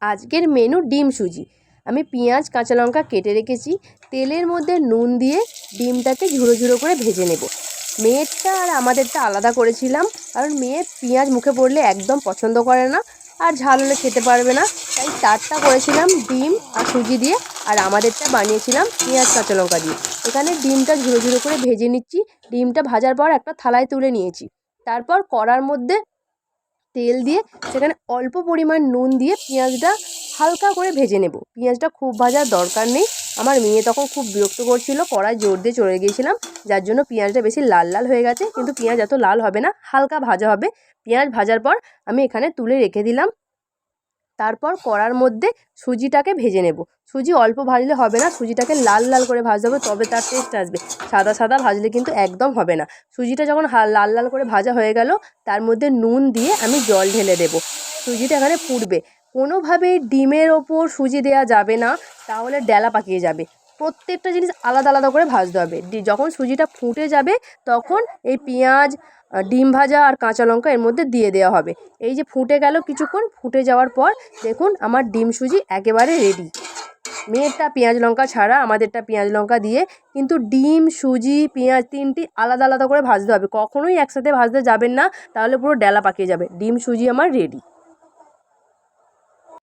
আজকের মেনু ডিম সুজি। আমি পেঁয়াজ কাঁচা লঙ্কা কেটে রেখেছি, তেলের মধ্যে নুন দিয়ে ডিমটাকে ঝুড়ো ঝুড়ো করে ভেজে নেব। মেয়েরটা আর আমাদেরটা আলাদা করেছিলাম, কারণ মেয়ে পেঁয়াজ মুখে পড়লে একদম পছন্দ করে না, আর ঝাল হলে খেতে পারবে না। তাই তারটা করেছিলাম ডিম আর সুজি দিয়ে, আর আমাদেরটা বানিয়েছিলাম পেঁয়াজ কাঁচা লঙ্কা দিয়ে। এখানে ডিমটা ঝুড়ো ঝুড়ো করে ভেজে নিচ্ছি। ডিমটা ভাজার পর একটা থালায় তুলে নিয়েছি। তারপর কড়ার মধ্যে তেল দিয়ে সেখানে অল্প পরিমাণ নুন দিয়ে পেঁয়াজটা হালকা করে ভেজে নেব। পেঁয়াজটা খুব ভাজার দরকার নেই। আমার মেয়ে তখন খুব বিরক্ত করছিল, কড়াই জোর দিয়ে চলে গিয়েছিলাম, যার জন্য পেঁয়াজটা বেশি লাল লাল হয়ে গেছে। কিন্তু পেঁয়াজ এত লাল হবে না, হালকা ভাজা হবে। পেঁয়াজ ভাজার পর আমি এখানে তুলে রেখে দিলাম। তারপর কড়ার মধ্যে সুজিটাকে ভেজে নেব। সুজি অল্প ভাজলে হবে না, সুজিটাকে লাল লাল করে ভাজতে হবে, তবে তার টেস্ট আসবে। সাদা সাদা ভাজলে কিন্তু একদম হবে না। সুজিটা যখন লাল লাল করে ভাজা হয়ে গেল, তার মধ্যে নুন দিয়ে আমি জল ঢেলে দেবো। সুজিটা এখানে ফুটবে। কোনোভাবেই ডিমের ওপর সুজি দেওয়া যাবে না, তাহলে ডেলা পাকিয়ে যাবে। প্রত্যেকটা জিনিস আলাদা আলাদা করে ভাজতে হবে। যখন সুজিটা ফুটে যাবে, তখন এই পেঁয়াজ, ডিম ভাজা আর কাঁচা লঙ্কা এর মধ্যে দিয়ে দেওয়া হবে। এই যে ফুটে গেল, কিছুক্ষণ ফুটে যাওয়ার পর দেখুন আমার ডিম সুজি একেবারে রেডি। মেয়েরটা পেঁয়াজ লঙ্কা ছাড়া, আমাদেরটা পেঁয়াজ লঙ্কা দিয়ে। কিন্তু ডিম, সুজি, পেঁয়াজ তিনটি আলাদা আলাদা করে ভাজতে হবে, কখনোই একসাথে ভাজতে যাবেন না, তাহলে পুরো ডেলা পাকিয়ে যাবে। ডিম সুজি আমার রেডি।